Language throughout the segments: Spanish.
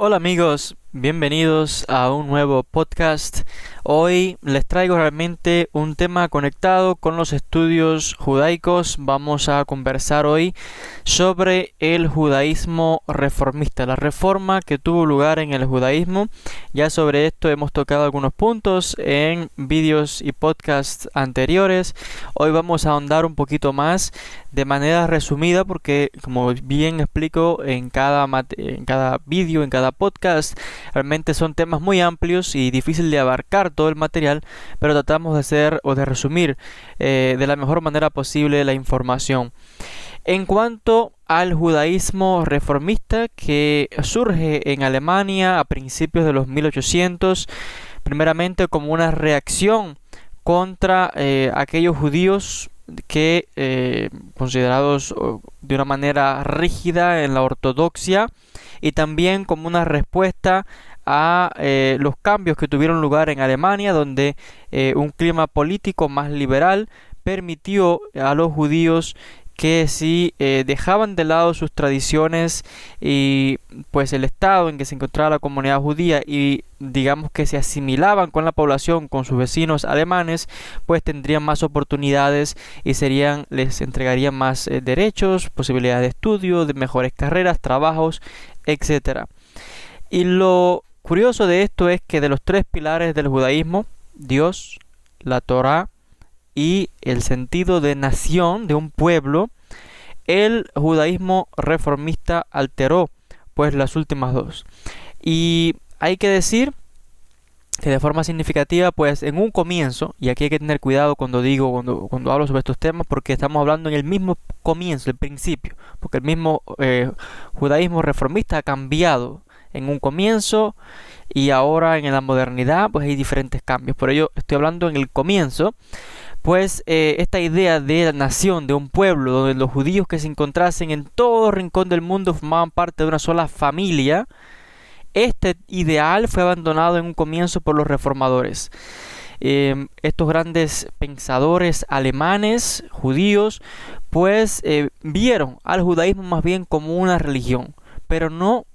Hola amigos, bienvenidos a un nuevo podcast. Hoy les traigo realmente un tema conectado con los estudios judaicos. Vamos a conversar hoy sobre el judaísmo reformista, la reforma que tuvo lugar en el judaísmo. Ya sobre esto hemos tocado algunos puntos en vídeos y podcasts anteriores. Hoy vamos a ahondar un poquito más de manera resumida porque, como bien explico en cada vídeo, en cada podcast, realmente son temas muy amplios y difícil de abarcar todo el material, pero tratamos de hacer o de resumir de la mejor manera posible la información. En cuanto al judaísmo reformista que surge en Alemania a principios de los 1800, primeramente como una reacción contra aquellos judíos que considerados de una manera rígida en la ortodoxia, y también como una respuesta a los cambios que tuvieron lugar en Alemania, donde un clima político más liberal permitió a los judíos que si dejaban de lado sus tradiciones y pues el estado en que se encontraba la comunidad judía y digamos que se asimilaban con la población, con sus vecinos alemanes, pues tendrían más oportunidades y les entregarían más derechos, posibilidades de estudio, de mejores carreras, trabajos, etcétera. Y lo curioso de esto es que de los tres pilares del judaísmo, Dios, la Torá y el sentido de nación de un pueblo, el judaísmo reformista alteró pues las últimas dos. Y hay que decir que de forma significativa, pues en un comienzo, y aquí hay que tener cuidado cuando hablo sobre estos temas, porque estamos hablando en el mismo comienzo, el principio, porque el mismo judaísmo reformista ha cambiado en un comienzo y ahora en la modernidad pues hay diferentes cambios. Por ello estoy hablando en el comienzo. Pues esta idea de la nación, de un pueblo, donde los judíos que se encontrasen en todo rincón del mundo formaban parte de una sola familia, este ideal fue abandonado en un comienzo por los reformadores. Estos grandes pensadores alemanes, judíos, pues vieron al judaísmo más bien como una religión, pero no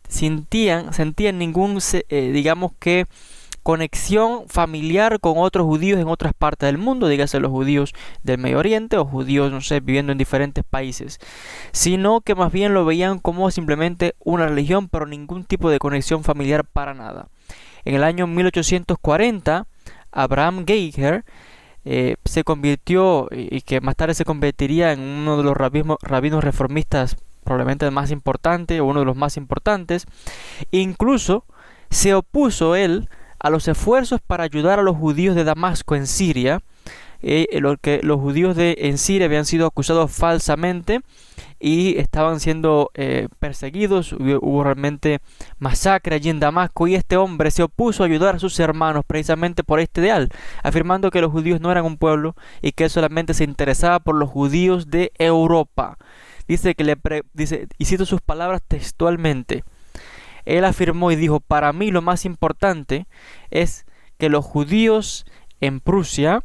sentían ningún, digamos que, conexión familiar con otros judíos en otras partes del mundo, dígase los judíos del Medio Oriente o judíos, no sé, viviendo en diferentes países, sino que más bien lo veían como simplemente una religión, pero ningún tipo de conexión familiar para nada. En el año 1840, Abraham Geiger se convirtió, y que más tarde se convertiría en uno de los rabinos reformistas probablemente más importante o uno de los más importantes. Incluso se opuso él a los esfuerzos para ayudar a los judíos de Damasco en Siria, los judíos en Siria habían sido acusados falsamente y estaban siendo perseguidos, hubo realmente masacre allí en Damasco, y este hombre se opuso a ayudar a sus hermanos precisamente por este ideal, afirmando que los judíos no eran un pueblo y que él solamente se interesaba por los judíos de Europa. Dice, y cito sus palabras textualmente: él afirmó y dijo: para mí lo más importante es que los judíos en Prusia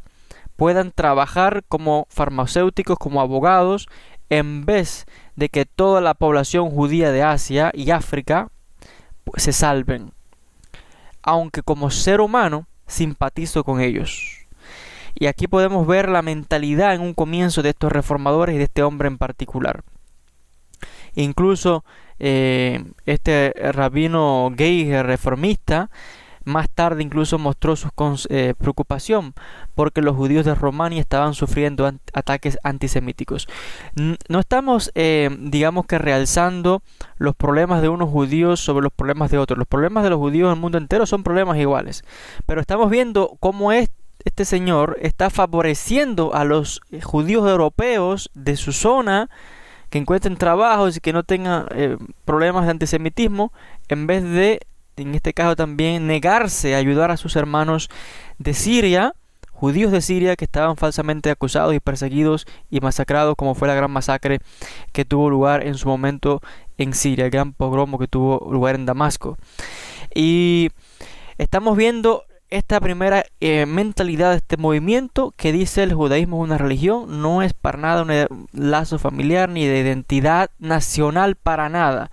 puedan trabajar como farmacéuticos, como abogados, en vez de que toda la población judía de Asia y África pues, se salven. Aunque como ser humano simpatizo con ellos. Y aquí podemos ver la mentalidad en un comienzo de estos reformadores y de este hombre en particular. Incluso este rabino Geiger reformista más tarde incluso mostró su preocupación porque los judíos de Rumania estaban sufriendo ataques antisemíticos. No estamos, digamos que realzando los problemas de unos judíos sobre los problemas de otros. Los problemas de los judíos en el mundo entero son problemas iguales. Pero estamos viendo cómo este señor está favoreciendo a los judíos europeos de su zona que encuentren trabajos y que no tengan problemas de antisemitismo, en vez de, en este caso también, negarse a ayudar a sus hermanos de Siria, judíos de Siria que estaban falsamente acusados y perseguidos y masacrados, como fue la gran masacre que tuvo lugar en su momento en Siria, el gran pogromo que tuvo lugar en Damasco. Y estamos viendo esta primera mentalidad de este movimiento que dice el judaísmo es una religión, no es para nada un lazo familiar ni de identidad nacional para nada.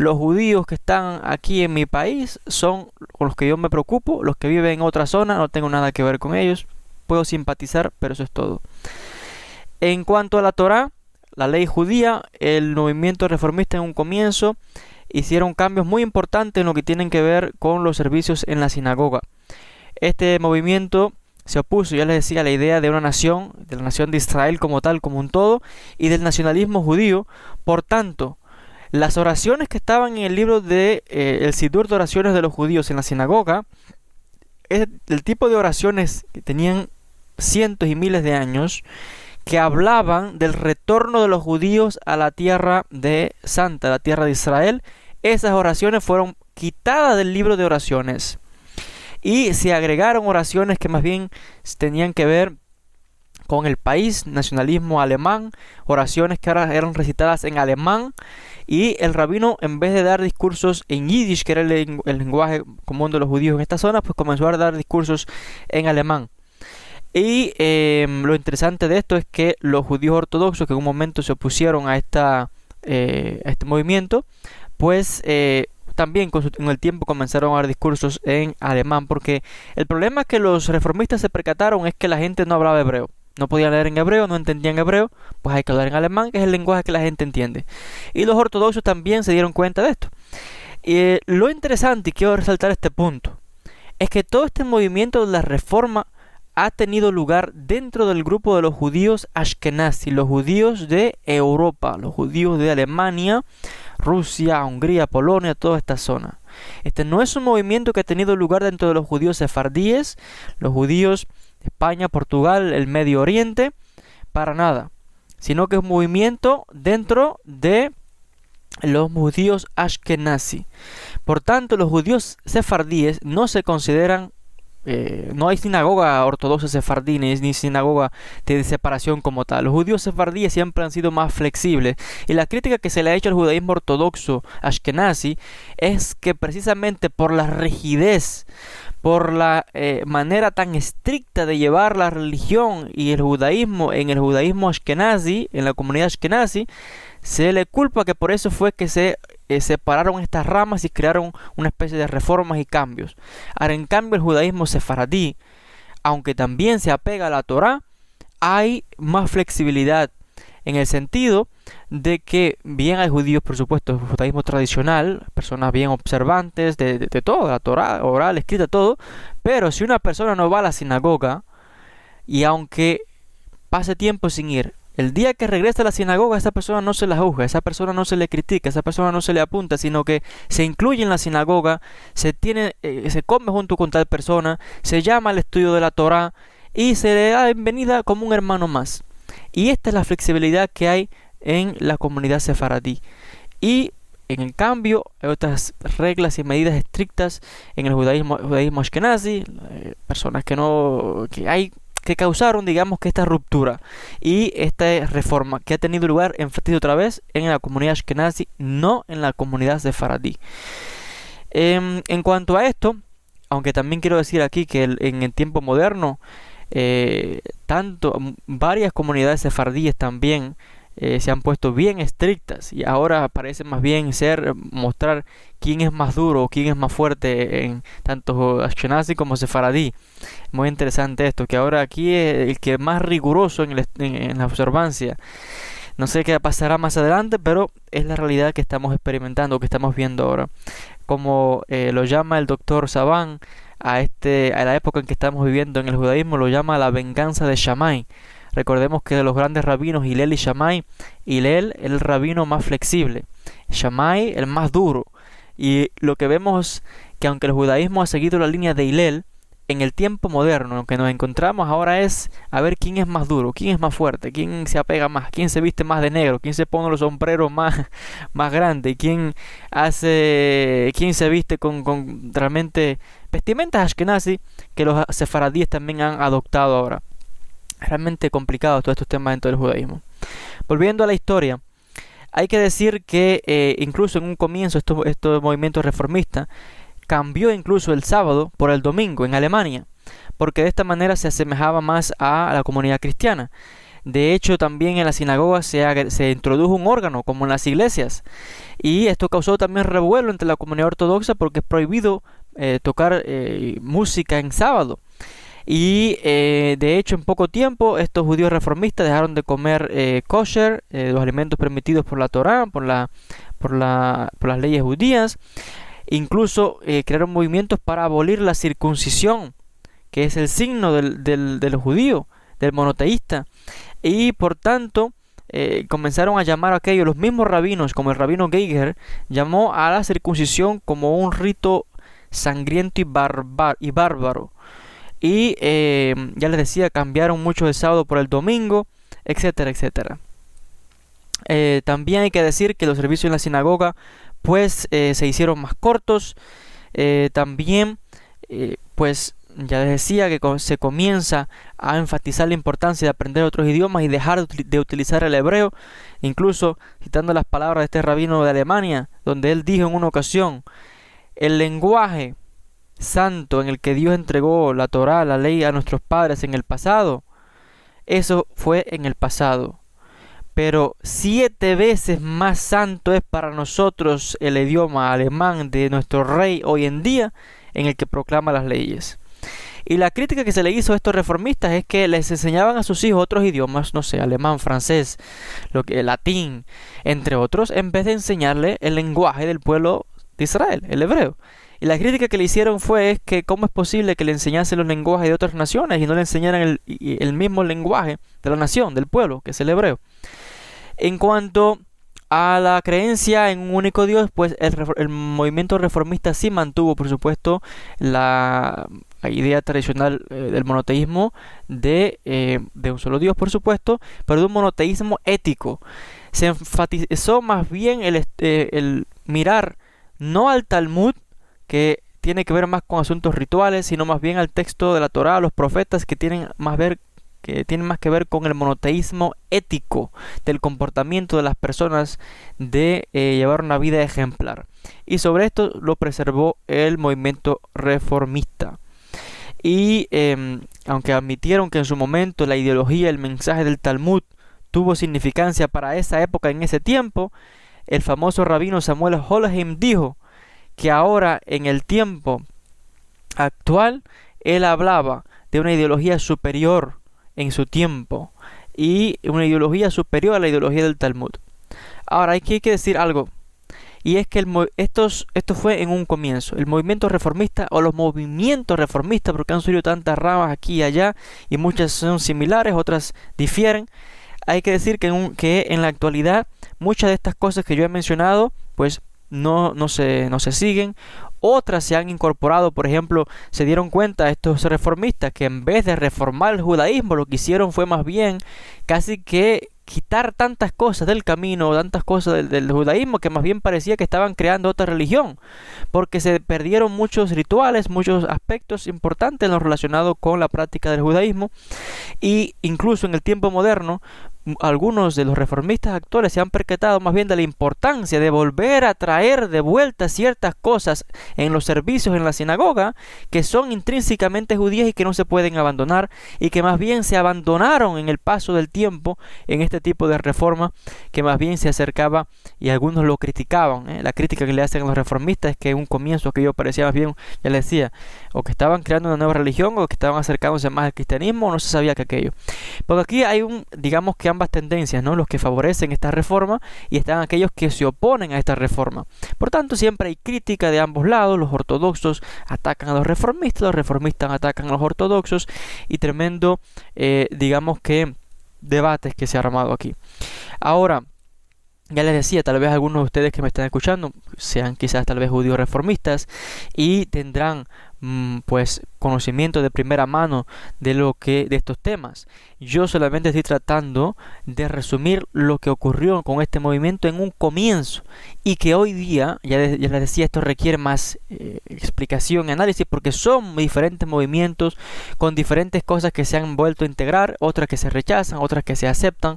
los judíos que están aquí en mi país son con los que yo me preocupo, los que viven en otra zona no tengo nada que ver con ellos, puedo simpatizar, pero eso es todo. En cuanto a la Torá, la ley judía, el movimiento reformista en un comienzo hicieron cambios muy importantes en lo que tienen que ver con los servicios en la sinagoga. Este movimiento se opuso, ya les decía, a la idea de una nación, de la nación de Israel como tal, como un todo, y del nacionalismo judío. Por tanto, las oraciones que estaban en el libro de el Sidur de oraciones de los judíos en la sinagoga, es el tipo de oraciones que tenían cientos y miles de años, que hablaban del retorno de los judíos a la tierra de Santa, la tierra de Israel. Esas oraciones fueron quitadas del libro de oraciones y se agregaron oraciones que más bien tenían que ver con el país, nacionalismo alemán, oraciones que ahora eran recitadas en alemán, y el rabino, en vez de dar discursos en yiddish, que era el lenguaje común de los judíos en esta zona, pues comenzó a dar discursos en alemán. Y lo interesante de esto es que los judíos ortodoxos, que en un momento se opusieron a este movimiento, pues también con el tiempo comenzaron a dar discursos en alemán, porque el problema que los reformistas se percataron es que la gente no hablaba hebreo, no podían leer en hebreo, no entendían hebreo, pues hay que hablar en alemán, que es el lenguaje que la gente entiende. Y los ortodoxos también se dieron cuenta de esto. Lo interesante, y quiero resaltar este punto, es que todo este movimiento de la reforma ha tenido lugar dentro del grupo de los judíos Ashkenazi, los judíos de Europa, los judíos de Alemania, Rusia, Hungría, Polonia, toda esta zona. Este no es un movimiento que ha tenido lugar dentro de los judíos sefardíes, los judíos de España, Portugal, el Medio Oriente, para nada, sino que es un movimiento dentro de los judíos Ashkenazi. Por tanto, los judíos sefardíes no se consideran no hay sinagoga ortodoxa sefardí ni sinagoga de separación como tal. Los judíos sefardíes siempre han sido más flexibles, y la crítica que se le ha hecho al judaísmo ortodoxo ashkenazi es que precisamente por la rigidez, por la manera tan estricta de llevar la religión y el judaísmo en el judaísmo ashkenazi, en la comunidad ashkenazi, se le culpa que por eso fue que se separaron estas ramas y crearon una especie de reformas y cambios. Ahora, en cambio, el judaísmo sefaradí, aunque también se apega a la Torá, hay más flexibilidad en el sentido de que bien hay judíos, por supuesto, el judaísmo tradicional, personas bien observantes de todo, la Torá, oral, escrita, todo, pero si una persona no va a la sinagoga y aunque pase tiempo sin ir, el día que regresa a la sinagoga, a esa persona no se la juzga, a esa persona no se le critica, a esa persona no se le apunta, sino que se incluye en la sinagoga, se come junto con tal persona, se llama al estudio de la Torá y se le da bienvenida como un hermano más. Y esta es la flexibilidad que hay en la comunidad sefaradí. Y en cambio, hay otras reglas y medidas estrictas en el judaísmo ashkenazi, personas que causaron, digamos, que esta ruptura y esta reforma que ha tenido lugar, enfatizo otra vez, en la comunidad ashkenazi, no en la comunidad sefaradí. En cuanto a esto, aunque también quiero decir aquí que en el tiempo moderno, varias comunidades sefardíes también se han puesto bien estrictas y ahora parece más bien mostrar quién es más duro o quién es más fuerte en tanto ashkenazi como sefaradí. Muy interesante esto, que ahora aquí es el que es más riguroso en la observancia. No sé qué pasará más adelante, pero es la realidad que estamos experimentando, que estamos viendo ahora. Como lo llama el doctor Saban a la época en que estamos viviendo en el judaísmo, lo llama la venganza de Shammai. Recordemos que de los grandes rabinos, Hillel y Shammai, Hillel el rabino más flexible, Shammai el más duro. Y lo que vemos que aunque el judaísmo ha seguido la línea de Hillel, en el tiempo moderno, lo que nos encontramos ahora es a ver quién es más duro, quién es más fuerte, quién se apega más, quién se viste más de negro, quién se pone los sombreros más grandes, quién se viste con realmente vestimentas ashkenazi que los sefaradíes también han adoptado ahora. Realmente complicado todos estos temas dentro del judaísmo. Volviendo a la historia, hay que decir que incluso en un comienzo este movimiento reformista cambió incluso el sábado por el domingo en Alemania, porque de esta manera se asemejaba más a la comunidad cristiana. De hecho, también en las sinagogas se introdujo un órgano, como en las iglesias. Y esto causó también revuelo entre la comunidad ortodoxa porque es prohibido tocar música en sábado. Y de hecho, en poco tiempo, estos judíos reformistas dejaron de comer kosher, los alimentos permitidos por la Torá, por las leyes judías. Incluso crearon movimientos para abolir la circuncisión, que es el signo del judío, del monoteísta. Y por tanto, comenzaron a llamar a aquellos, los mismos rabinos, como el rabino Geiger, llamó a la circuncisión como un rito sangriento y bárbaro. Y ya les decía, cambiaron mucho el sábado por el domingo, etcétera, etcétera. También hay que decir que los servicios en la sinagoga pues se hicieron más cortos. También pues ya les decía que se comienza a enfatizar la importancia de aprender otros idiomas y dejar de utilizar el hebreo. Incluso citando las palabras de este rabino de Alemania, donde él dijo en una ocasión: el lenguaje santo en el que Dios entregó la Torá, la ley, a nuestros padres en el pasado, eso fue en el pasado. Pero 7 veces más santo es para nosotros el idioma alemán de nuestro rey hoy en día, en el que proclama las leyes. Y la crítica que se le hizo a estos reformistas es que les enseñaban a sus hijos otros idiomas, no sé, alemán, francés, latín, entre otros, en vez de enseñarle el lenguaje del pueblo de Israel, el hebreo. Y la crítica que le hicieron fue que cómo es posible que le enseñasen los lenguajes de otras naciones y no le enseñaran el mismo lenguaje de la nación, del pueblo, que es el hebreo. En cuanto a la creencia en un único Dios, pues el movimiento reformista sí mantuvo, por supuesto, la idea tradicional del monoteísmo de un solo Dios, por supuesto, pero de un monoteísmo ético. Se enfatizó más bien el mirar no al Talmud, que tiene que ver más con asuntos rituales, sino más bien al texto de la Torá, a los profetas, que tienen más que ver con el monoteísmo ético del comportamiento de las personas, de llevar una vida ejemplar. Y sobre esto lo preservó el movimiento reformista. Y aunque admitieron que en su momento la ideología, el mensaje del Talmud tuvo significancia para esa época, en ese tiempo, el famoso rabino Samuel Holheim dijo que ahora, en el tiempo actual, él hablaba de una ideología superior en su tiempo, y una ideología superior a la ideología del Talmud. Ahora hay que decir algo, y es que esto fue en un comienzo. El movimiento reformista, o los movimientos reformistas, porque han surgido tantas ramas aquí y allá, y muchas son similares, otras difieren. Hay que decir que en la actualidad muchas de estas cosas que yo he mencionado pues no se siguen. Otras se han incorporado. Por ejemplo, se dieron cuenta estos reformistas que en vez de reformar el judaísmo, lo que hicieron fue más bien casi que quitar tantas cosas del camino, tantas cosas del judaísmo, que más bien parecía que estaban creando otra religión, porque se perdieron muchos rituales, muchos aspectos importantes en lo relacionado con la práctica del judaísmo. Y incluso en el tiempo moderno, algunos de los reformistas actuales se han percatado más bien de la importancia de volver a traer de vuelta ciertas cosas en los servicios en la sinagoga que son intrínsecamente judías y que no se pueden abandonar, y que más bien se abandonaron en el paso del tiempo en este tipo de reforma, que más bien se acercaba, y algunos lo criticaban. La crítica que le hacen a los reformistas es que en un comienzo aquello parecía más bien, ya les decía, o que estaban creando una nueva religión, o que estaban acercándose más al cristianismo, o no se sabía que aquello. Porque aquí hay digamos que ambas tendencias, ¿no? Los que favorecen esta reforma y están aquellos que se oponen a esta reforma. Por tanto, siempre hay crítica de ambos lados. Los ortodoxos atacan a los reformistas atacan a los ortodoxos, y tremendo, digamos que debates que se ha armado aquí. Ahora, ya les decía, tal vez algunos de ustedes que me están escuchando sean quizás tal vez judíos reformistas y tendrán pues conocimiento de primera mano de estos temas. Yo solamente estoy tratando de resumir lo que ocurrió con este movimiento en un comienzo, y que hoy día, ya les decía, esto requiere más explicación y análisis, porque son diferentes movimientos con diferentes cosas que se han vuelto a integrar, otras que se rechazan, otras que se aceptan,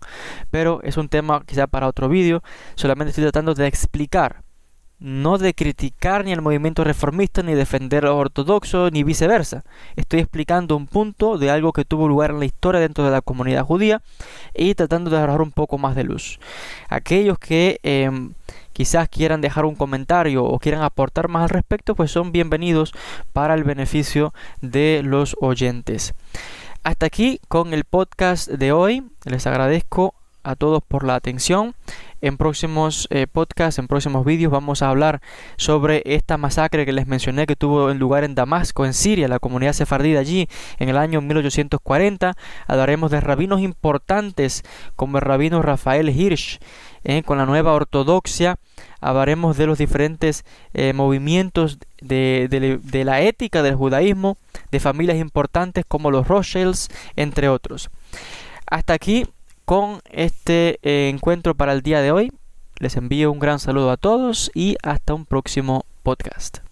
pero es un tema quizá para otro vídeo. Solamente estoy tratando de explicar no de criticar ni al movimiento reformista, ni defender a los ortodoxos, ni viceversa. Estoy explicando un punto de algo que tuvo lugar en la historia dentro de la comunidad judía y tratando de arrojar un poco más de luz. Aquellos que quizás quieran dejar un comentario o quieran aportar más al respecto, pues son bienvenidos para el beneficio de los oyentes. Hasta aquí con el podcast de hoy. Les agradezco a todos por la atención. En próximos podcasts, en próximos vídeos, vamos a hablar sobre esta masacre que les mencioné que tuvo lugar en Damasco, en Siria, la comunidad sefardí de allí, en el año 1840. Hablaremos de rabinos importantes como el rabino Rafael Hirsch, con la nueva ortodoxia. Hablaremos de los diferentes movimientos de la ética del judaísmo, de familias importantes como los Rothschilds, entre otros. Hasta aquí con este encuentro para el día de hoy. Les envío un gran saludo a todos y hasta un próximo podcast.